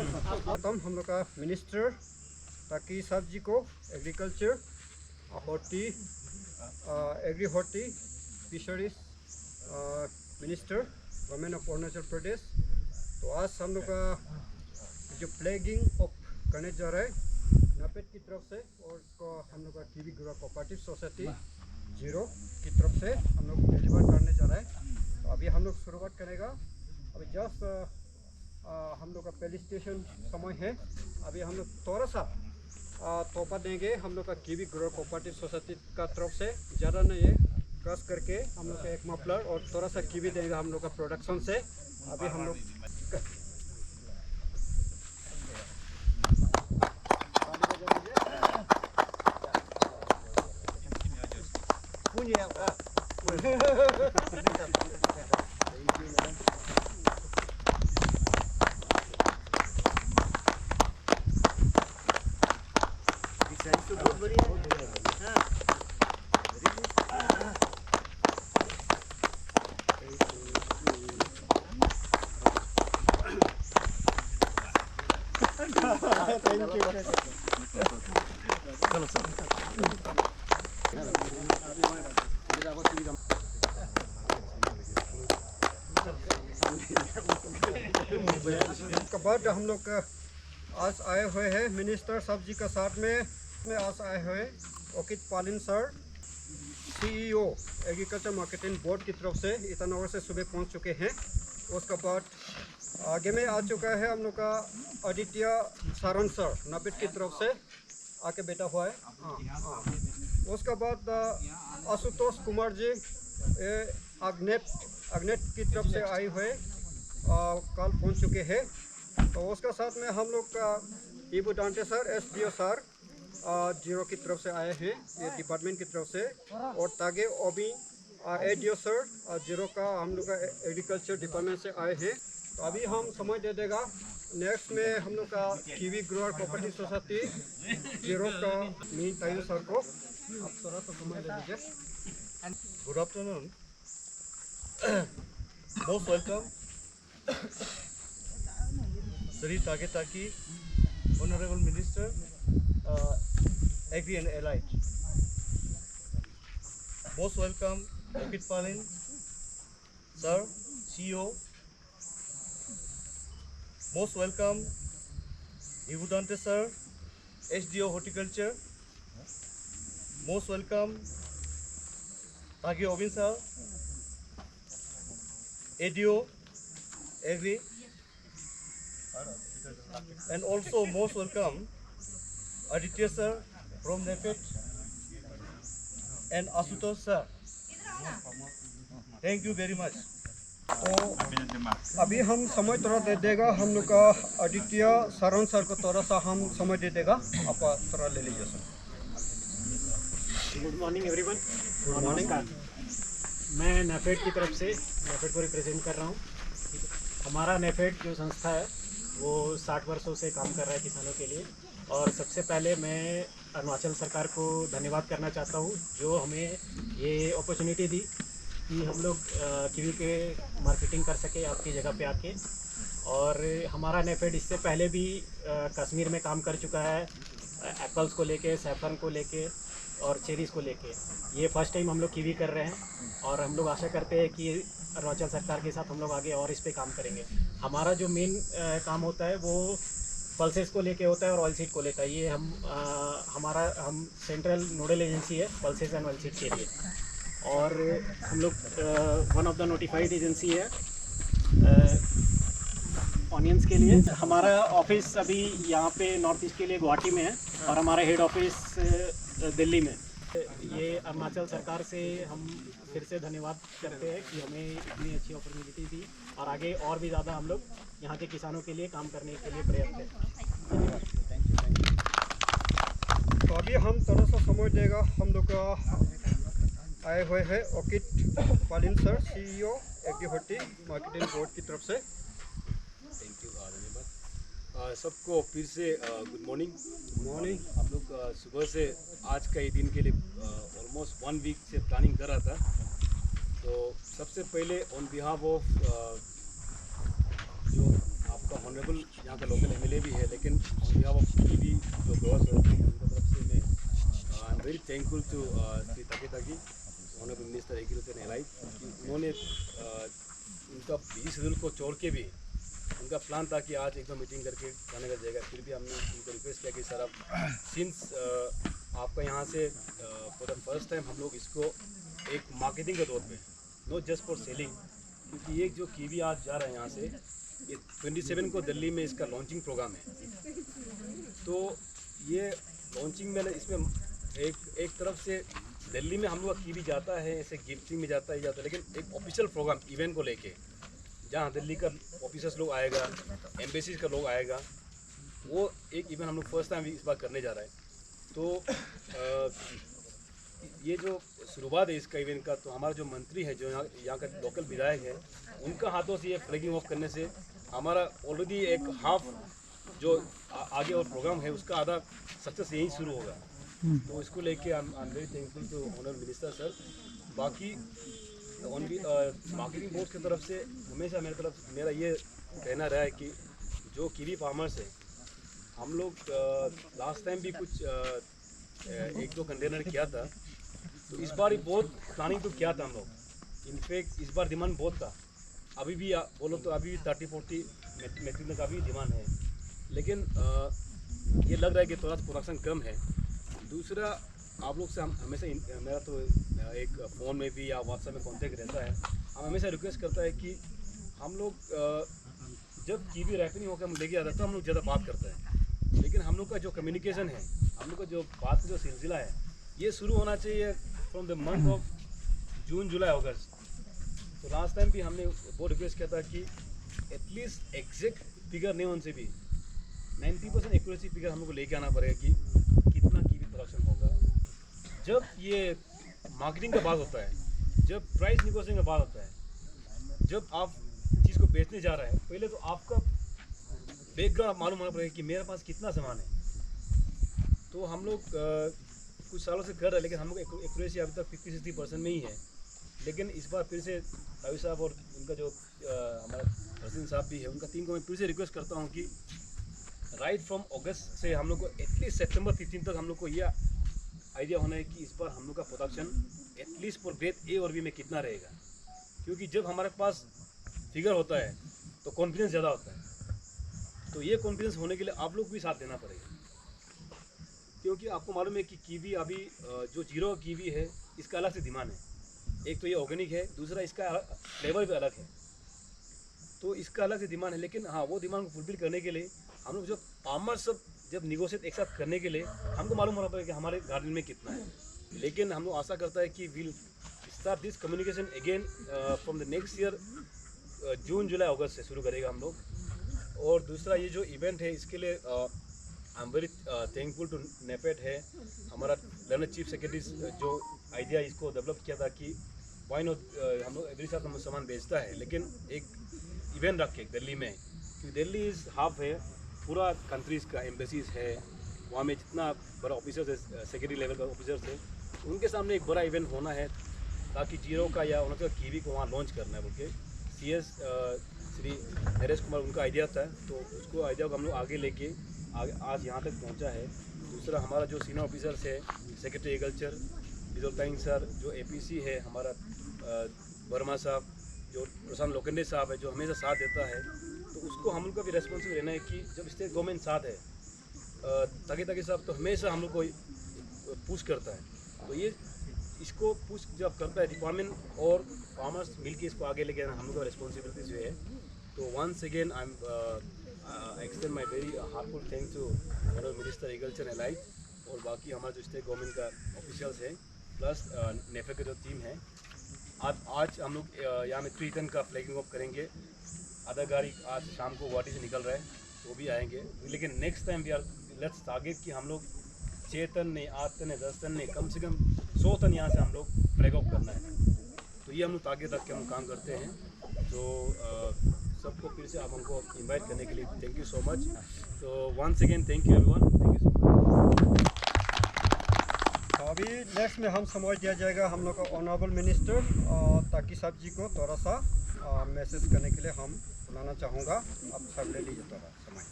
हम लोग का मिनिस्टर ताकि साहब जी को agriculture horti fisheries minister government of Arunachal Pradesh. तो आज हम लोग का जो फ्लैगिंग ऑफ करने जा रहा है नापेड की तरफ से, और इसको हम लोग का टीवी गुरा कोऑपरेटिव सोसाइटी 0 की तरफ से हम लोग डिलीवर करने जा रहा है। तो अभी हम लोग शुरुआत करेगा। अभी जस्ट हम लोग का पहली स्टेशन समय है। अभी हम लोग थोड़ा सा तोहफा देंगे हम लोग का कीवी ग्रोअर कोऑपरेटिव सोसाइटी का तरफ से। ज़्यादा नहीं है, क्रश करके हम लोग का एक मफलर और थोड़ा सा कीवी देंगे हम लोग का प्रोडक्शन से। अभी हम लोग बहुत बढ़िया है। चलो सर उसके बाद हम लोग आज आए हुए हैं मिनिस्टर साहब जी का साथ में आज आए हुए Okit Palin sir, CEO agriculture marketing board की तरफ से ईटानगर से सुबह पहुंच चुके हैं। उसके बाद आगे में आ चुका है हम लोग का आदित्य सारण सर नापेड की तरफ से आके बैठा हुआ है। उसके बाद आशुतोष कुमार जी अग्नेट की तरफ से आए हुए कल पहुंच चुके हैं। तो उसके साथ में हम लोग का इबू डांटे सर SDO सर 0 की तरफ से आए हैं, ये डिपार्टमेंट की तरफ से। और तागे ओबी ADO सर 0 का हम लोग का एग्रीकल्चर डिपार्टमेंट से आए हैं। तो अभी हम समय दे देगा नेक्स्ट में हम लोग का कीवी ग्रोअर कोऑपरेटिव सोसाइटी 0 का मीन तायू सर को। आप थोड़ा सा समय दे दीजिए। Good afternoon. Most welcome, Sri Tagetaki, Honorable Minister, Agri and Allied. Most welcome, Okit Palin, Sir, CEO. Most welcome, Ibudante Sir, SDO Horticulture. Most welcome, Tagi Obin Sir, ADO Agri, and also most welcome Aditya Sir from NAPED and Asutosh Sir. Thank you very much. तो अभी हम समय थोड़ा दे देगा हम लोग का Aditya Saran sir को, थोड़ा सा हम समय दे देगा, आप थोड़ा ले लीजिए sir. Good morning everyone. Good morning. मैं नेफेड की तरफ से नेफेड को रिप्रेजेंट कर रहा हूँ। हमारा नेफेड जो संस्था है वो 60 वर्षों से काम कर रहा है किसानों के लिए। और सबसे पहले मैं अरुणाचल सरकार को धन्यवाद करना चाहता हूँ जो हमें ये अपॉर्चुनिटी दी कि हम लोग कीवी के मार्केटिंग कर सके आपकी जगह पे आके। और हमारा नेफेड इससे पहले भी कश्मीर में काम कर चुका है, एप्पल्स को लेके, सैफरन को लेके और चेरीज़ को लेके। ये फर्स्ट टाइम हम लोग कीवी कर रहे हैं और हम लोग आशा करते हैं कि अरुणाचल सरकार के साथ हम लोग आगे और इस पे काम करेंगे। हमारा जो मेन काम होता है वो पल्सेस को लेके होता है और ऑयल सीड को लेकर। ये हम सेंट्रल नोडल एजेंसी है पल्सेस एंड ऑयल सीड के लिए। और हम लोग one of the notified agency है ऑनियंस के लिए। हमारा ऑफिस अभी यहाँ पे नॉर्थ ईस्ट के लिए गुवाहाटी में है और हमारा हेड ऑफिस दिल्ली में। ये अरुणाचल सरकार से हम फिर से धन्यवाद करते हैं कि हमें इतनी अच्छी अपॉर्चुनिटी दी और आगे और भी ज़्यादा हम लोग यहाँ के किसानों के लिए काम करने के लिए प्रयत्न हैं। धन्यवाद। तो अभी हम थोड़ा सा समय देगा हम लोग का आए हुए हैं Okit Palin sir, CEO agri horti marketing board की तरफ से। थैंक यू, धन्यवाद सबको। फिर से गुड मॉर्निंग। हम लोग सुबह से आज का ये दिन के लिए ऑलमोस्ट 1 वीक से प्लानिंग कर रहा था। तो सबसे पहले ऑन बिहाफ ऑफ जो आपका ऑनरेबल यहाँ का लोकल एमएलए भी है, लेकिन भी जो ग्रोवर्स होते हैं उनकी तरफ से मैं I am very thankful to Shri Taki honourable minister agriculture and life, उन्होंने उनका बिजी शेड्यूल को छोड़ के भी उनका प्लान था कि आज एक बार मीटिंग करके जाने का जाएगा। फिर भी हमने उनको रिक्वेस्ट किया कि सर आप सिंस आपका यहाँ से फॉर द फर्स्ट टाइम हम लोग इसको एक मार्केटिंग के तौर पे, नॉट जस्ट फॉर सेलिंग, क्योंकि एक जो कीवी आज जा रहा है यहाँ से, ये 27 को दिल्ली में इसका लॉन्चिंग प्रोग्राम है। तो ये लॉन्चिंग में इसमें एक तरफ से दिल्ली में हम लोग का कीवी जाता है, ऐसे गिफ्टिंग में जाता है, लेकिन एक ऑफिशियल प्रोग्राम इवेंट को लेके जहाँ दिल्ली का ऑफिसर्स लोग आएगा, एम्बेसीज का लोग आएगा, वो एक इवेंट हम लोग फर्स्ट टाइम इस बार करने जा रहा है। तो ये जो शुरुआत है इसका इवेंट का, तो हमारा जो मंत्री है, जो यहाँ का लोकल विधायक है, उनका हाथों से ये फ्लैगिंग ऑफ करने से हमारा ऑलरेडी एक हाफ जो आगे और प्रोग्राम है उसका आधा सक्सेस यहीं शुरू होगा। तो इसको लेके I am very thankful to honourable minister sir. बाकी ओनली मार्केटिंग बोर्ड की तरफ से हमेशा मेरा ये कहना रहा है कि जो कीवी फार्मर्स है, हम लोग लास्ट टाइम भी कुछ 1-2 कंटेनर किया था, तो इस बार ही बहुत प्लानिंग तो किया था हम लोग। इनफैक्ट इस बार डिमांड बहुत था, अभी भी बोलो तो अभी भी 30-40 मेट्रिक टन का भी डिमांड है, लेकिन ये लग रहा है कि थोड़ा प्रोडक्शन कम है। दूसरा, आप लोग से हम हमेशा मेरा तो एक फ़ोन में भी या व्हाट्सएप में कॉन्टेक्ट रहता है, हम हमेशा रिक्वेस्ट करता है कि हम लोग जब कीवी रैपनिंग होकर हम लेके आता है तो हम लोग ज़्यादा बात करते हैं, लेकिन हम लोग का जो कम्युनिकेशन है, हम लोग का जो बात का जो सिलसिला है, ये शुरू होना चाहिए from the month of June, July, August. तो लास्ट टाइम भी हमने बहुत रिक्वेस्ट किया था कि एटलीस्ट एग्जैक्ट फिगर नहीं होने से भी 90% एक्यूरेसी फिगर हम लोग को लेके आना पड़ेगा कि कितना कीवी प्रोडक्शन होगा। जब ये मार्केटिंग का बात होता है, जब प्राइस निगोशिएशन का बात होता है, जब आप चीज़ को बेचने जा रहे हैं, पहले तो आपका बैकग्राउंड मालूम होना पड़ेगा कि मेरे पास कितना सामान है। तो हम लोग कुछ सालों से कर रहे हैं, लेकिन हम लोग एक्यूरेसी अभी तक 50-60% में ही है। लेकिन इस बार फिर से रवि साहब और उनका जो हमारा प्रेसिडेंट साहब भी है, उनका टीम को मैं फिर से रिक्वेस्ट करता हूँ कि राइट फ्रॉम अगस्त से हम लोग को एटलीस्ट सितंबर 15 तक हम लोग को यह आइडिया होना है कि इस बार हम लोग का production at least for grade A और बी में कितना रहेगा। क्योंकि जब हमारे पास फिगर होता है तो कॉन्फिडेंस ज़्यादा होता है। तो ये कॉन्फिडेंस होने के लिए आप लोग भी साथ देना पड़ेगा, क्योंकि आपको मालूम है कि कीवी अभी जो जीरो कीवी है, इसका अलग से डिमांड है। एक तो ये ऑर्गेनिक है, दूसरा इसका फ्लेवर भी अलग है, तो इसका अलग से डिमांड है। लेकिन हाँ, वो डिमांड को फुलफिल करने के लिए हम लोग जो फार्मर सब जब निगोशिएट एक साथ करने के लिए हमको मालूम होना पड़ेगा कि हमारे गार्डन में कितना है। लेकिन हम लोग आशा करता है कि will start this communication again from the next year, June, July, August से शुरू करेगा हम लोग। और दूसरा, ये जो इवेंट है, इसके लिए I am very thankful to NAFED है, हमारा लर्नर चीफ सेक्रेटरी जो आइडिया इसको डेवलप किया था कि वाई नॉट हम लोग एवरी साथ हम सामान बेचता है, लेकिन एक इवेंट रख के दिल्ली में, क्योंकि दिल्ली इज़ हाफ है पूरा कंट्रीज़ का, एम्बेसीज है, वहाँ में जितना बड़ा ऑफिसर्स है, सेक्रेटरी लेवल का ऑफिसर्स है, उनके सामने एक बड़ा इवेंट होना है, ताकि जीरो का या उनका कीवी को वहाँ लॉन्च करना है बोल के CS श्री नरेश कुमार उनका आइडिया था। तो उसको आइडिया को हम लोग आगे लेके आज यहाँ तक पहुँचा है। दूसरा, हमारा जो सीनियर ऑफिसर्स है, सेक्रेटरी एग्रीकल्चर बिजोल सर, जो APC है हमारा वर्मा साहब, जो प्रशांत लोखंडे साहब है, जो हमेशा साथ देता है, तो उसको हम लोग का भी रेस्पॉन्सिबल रहना है कि जब स्टेट गवर्नमेंट साथ है, ताकि साहब तो हमेशा हम लोग को पुश करता है। तो ये इसको पुश जब करता है डिपार्टमेंट और फार्मर्स मिलके इसको आगे लेके आना हम लोग का रिस्पॉन्सिबिलिटीज है। तो once again I am extend my very heartful thanks to honourable minister agriculture and life और बाकी हमारा जो स्टेट गवर्नमेंट का ऑफिशियल्स है, प्लस नेफेड का जो टीम है। आज हम लोग यहाँ में 3 टन का फ्लैगिंग ऑफ करेंगे। आधा गाड़ी आज शाम को गुवाहाटी से निकल रहा है, तो भी आएंगे। लेकिन next time we are let's target कि हम लोग 6 टन नहीं, 8 टन नहीं, 10 टन नहीं, कम से कम 100 टन यहाँ से हम लोग फ्लैग ऑफ करना है। तो ये हम लोग टारगेट रख के हम काम करते हैं। तो सबको फिर से आप हमको इनवाइट करने के लिए थैंक यू सो मच। तो once again thank you everyone, thank you so much. अभी नेक्स्ट में हम समझ दिया जाएगा हम लोग का ऑनरेबल मिनिस्टर ताकि साहब जी को थोड़ा सा मैसेज करने के लिए हम बुलाना चाहूँगा। आप सब ले लीजिए थोड़ा समय।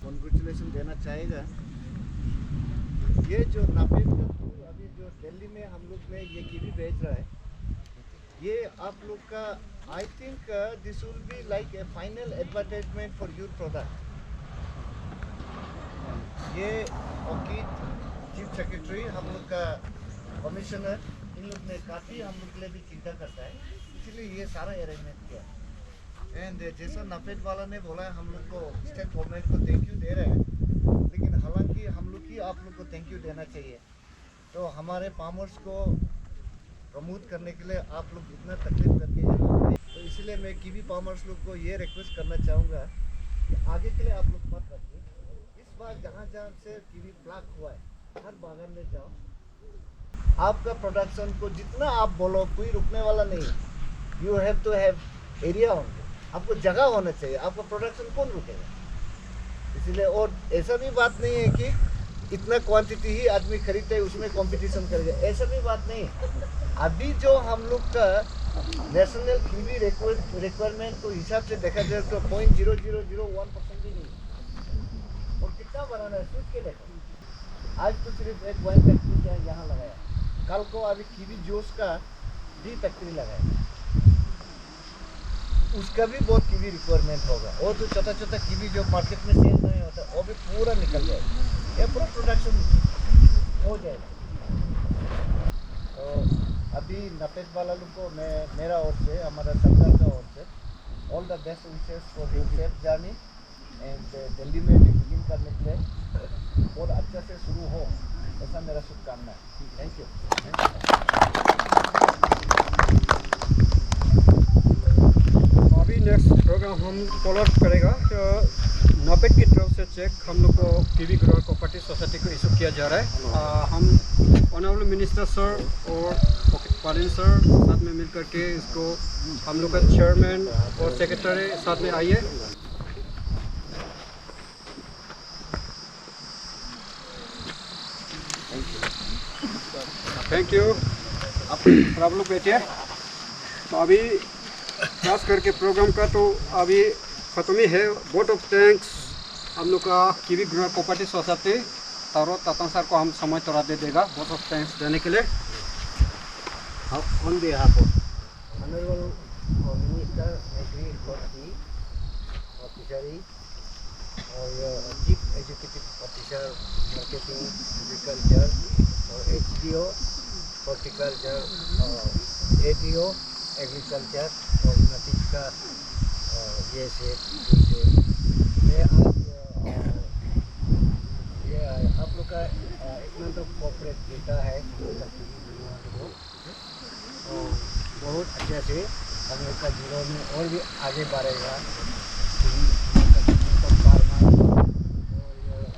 कॉन्ग्रेचुलेशन देना चाहेगा। ये जो नापेड का फूल अभी जो दिल्ली में हम लोग में ये कीवी बेच रहा है, ये आप लोग का I think this will be like A final advertisement for your product. ये ऑर्किड चीफ सेक्रेटरी हम लोग का कमिश्नर इन लोग ने काफ़ी हम लोग के लिए भी चिंता करता है, इसलिए ये सारा अरेंजमेंट किया। एंड जैसा नापेड वाला ने बोला हम लोग को स्टेट गवर्नमेंट को थैंक यू दे रहे हैं, लेकिन हालांकि हम लोग ही आप लोग को थैंक यू देना चाहिए। तो हमारे फार्मर्स को प्रमोट करने के लिए आप लोग इतना तकलीफ करके जाते, तो इसलिए मैं कीवी फार्मर्स लोग को ये रिक्वेस्ट करना चाहूँगा कि आगे के लिए आप लोग मत रखिए। इस बार जहाँ जहाँ से कीवी प्लाक हुआ है हर बागान में जाओ, आपका प्रोडक्शन को जितना आप बोलो कोई रुकने वाला नहीं। You have to have area only, आपको जगह होना चाहिए, आपका प्रोडक्शन कौन रुकेगा। इसलिए और ऐसा भी बात नहीं है कि इतना क्वांटिटी ही आदमी खरीदते है उसमें कंपटीशन करेगा, ऐसा भी बात नहीं। अभी जो हम लोग का नेशनल कीवी रिक्वायरमेंट को हिसाब से देखा जाए तो 0.0001% भी नहीं। और कितना बनाना है सोच के देखो। आज तो सिर्फ एक वाइन फैक्ट्री यहाँ लगाया, कल को अभी कीवी जूस का भी फैक्ट्री लगाया, उसका भी बहुत कीवी रिक्वायरमेंट होगा। और जो छोटा छोटा कीवी जो मार्केट में सेल नहीं होता वो भी पूरा निकल जाएगा, ये पूरा प्रोडक्शन हो जाएगा। तो अभी नापेड वाला लोग को मैं मेरा ओर से, हमारा सरकार का ओर से all the best wishes for the safe journey and Delhi में भी बिगिन करने के लिए और अच्छा से शुरू हो, ऐसा मेरा शुभकामना है। Thank you. अभी नेक्स्ट प्रोग्राम हम फॉलो करेगा। तो नापेड की तरफ से चेक हम लोग को कीवी ग्रोअर कोऑपरेटिव सोसाइटी को इशू किया जा रहा है। हम ऑनरेबल मिनिस्टर सर और पालिन सर साथ में मिल करके इसको हम लोग का चेयरमैन और सेक्रेटरी साथ में आइए। Thank you. आप लोग बैठिए। तो अभी खास करके प्रोग्राम का तो अभी ख़त्म ही है। वोट ऑफ थैंक्स हम लोग का कीवी ग्रोअर कोऑपरेटिव सोसाइटी तारो तातन सर को हम समय थोड़ा दे देगा वोट ऑफ थैंक्स देने के लिए। On behalf of Honorable Minister Agri Forestry Officery और Chief Executive Officer Marketing Agriculture और HDO Horticulture ADO Agriculture और नतीज का ये से मैं आप लोग का इतना तो कॉर्पोरेट डेटा है बहुत अच्छे से हम लोग का जिलों में और भी आगे बढ़ेगा।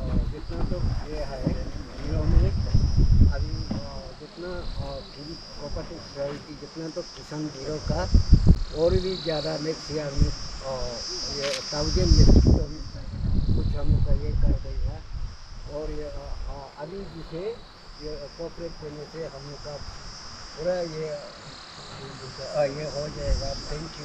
और जितना तो ये है जिलों में अभी जितना कोऑपरेटिव सोसाइटी जितना तो किसान जीरो का और भी ज़्यादा नेक्स्ट ईयर में ये 1000 मेट्रिक टन कुछ हम लोग का ये कर देगा। और ये अभी जिसे ये कोऑपरेट करने से हम लोग का पूरा ये हो जाएगा। Thank you.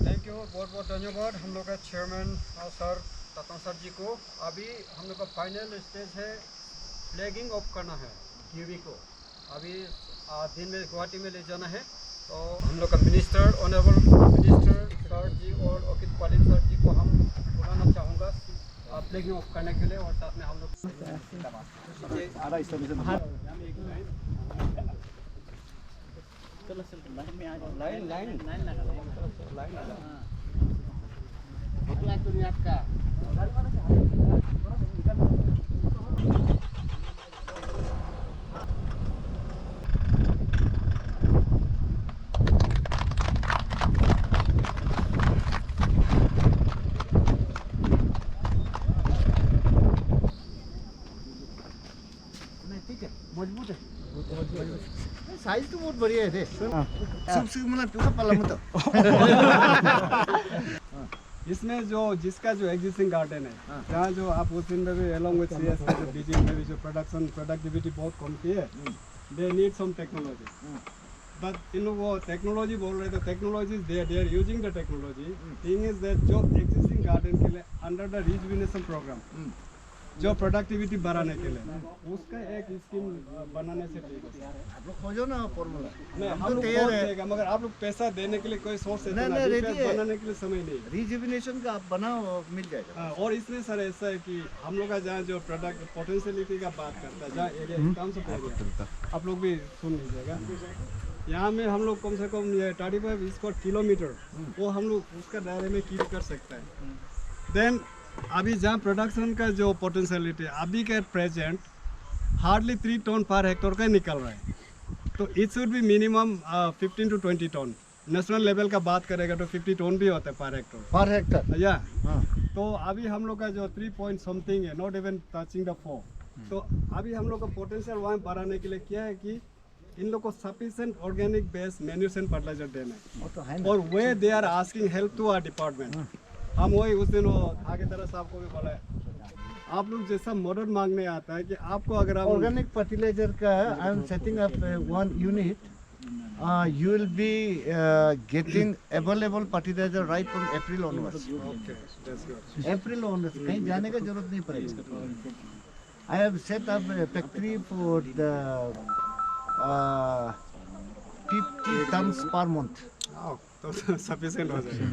थैंक यू, बहुत बहुत धन्यवाद हम लोग का चेयरमैन सर तातन सर जी को। अभी हम लोग का फाइनल स्टेज है, फ्लैगिंग ऑफ करना है कीवी को। अभी दिन में गुवाहाटी में ले जाना है। तो हम लोग का मिनिस्टर ऑनरेबल मिनिस्टर सर जी और ऑर्किड पालिन सर जी को हम बुलाना चाहूँगा फ्लैगिंग ऑफ करने के लिए। और साथ में हम लोग मजबूत है, साइज तो बहुत बढ़िया है रे। सुबह मतलब पूरा पाला मत। इसमें जो जिसका जो एग्जिस्टिंग गार्डन है जहाँ जो आप उस दिन में भी अलॉन्ग विद सीएस जो बीजिंग में भी जो प्रोडक्टिविटी बहुत कम की है, they need some technology. But इन लोग वो टेक्नोलॉजी बोल रहे थे, technology they are using the technology. Thing is that जो एग्जिस्टिंग गार्डन के लिए अंडर द रिजुविनेशन प्रोग्राम जो प्रोडक्टिविटी बढ़ाने के लिए उसका एक स्कीम बनाने से ठीक है। आप लोग खोजो ना फॉर्मूला। नहीं हम तो लोग तैयार खोज है। देगा, मगर आप लोग पैसा देने के लिए कोई सोर्स है नहीं, तो नहीं, ना, ready है। बनाने के लिए समय नहीं है। रिजुविनेशन का आप बनाओ, मिल जाएगा। हाँ, और इसलिए सर ऐसा है कि हम लोग का जहाँ जो प्रोडक्ट पोटेंशियलिटी का बात करता है, जहाँ एरिया काम से एरिया आप लोग भी सुन लीजिएगा। यहाँ में हम लोग कम से कम ये 35 स्क्वायर किलोमीटर वो हम लोग उसका दायरे में कीप कर सकते हैं। देन अभी जहाँ प्रोडक्शन का जो पोटेंशियलिटी अभी के प्रेजेंट हार्डली 3 टन पर हेक्टर का निकल रहा है, तो it should be minimum 15 to 20 ton. National level का बात करेगा तो 50 टन भी होता है पर हेक्टर या। हाँ। तो अभी हम लोग का जो 3 पॉइंट समथिंग है, नॉट इवन टचिंग द 4। तो अभी हम लोग का पोटेंशियल वहाँ बढ़ाने के लिए क्या है कि इन लोग को sufficient organic based manure and fertiliser देना वो तो है है। ना। और वे they are asking help to our department. हम वही उस दिन वो आगे तरह साहब को भी बोला है, आप लोग जैसा मदद मांगने आता है कि आपको अगर आप ऑर्गेनिक फर्टिलाइजर का I am setting up one unit. You will be getting available fertilizer right from April onwards. Okay, that's good. April onwards, कहीं जाने का जरूरत नहीं पड़ेगा। I have set up a factory for the 50 tons per month. Oh, तो sufficient हो जाएगा।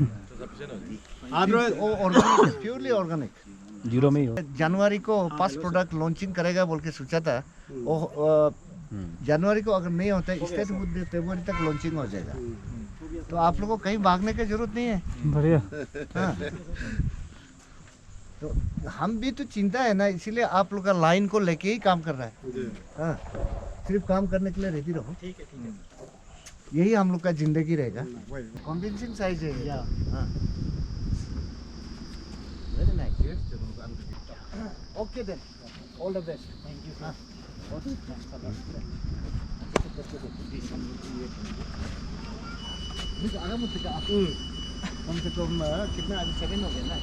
वो ऑर्गेनिक, प्योरली ऑर्गेनिक। जीरो में ही हो। जनवरी को फर्स्ट प्रोडक्ट लॉन्चिंग करेगा बोल के सोचा था। वो जनवरी को अगर नहीं होता है इसके मुद्दे फरवरी तक लॉन्चिंग हो जाएगा। तो आप लोगों को कहीं भागने की जरूरत नहीं है। बढ़िया। हाँ। तो हम भी तो चिंता है ना, इसीलिए आप लोग का लाइन को लेके ही काम कर रहा है। जी। हाँ। सिर्फ काम करने के लिए रेडी रहो। यही हम लोग का जिंदगी रहेगा। वही कन्विंसिंग साइज है। हाँ। Very nice. Okay then, all the best. Thank you. हाँ। आगे मुझसे कम से कम कितना अभी 7 हो गया ना।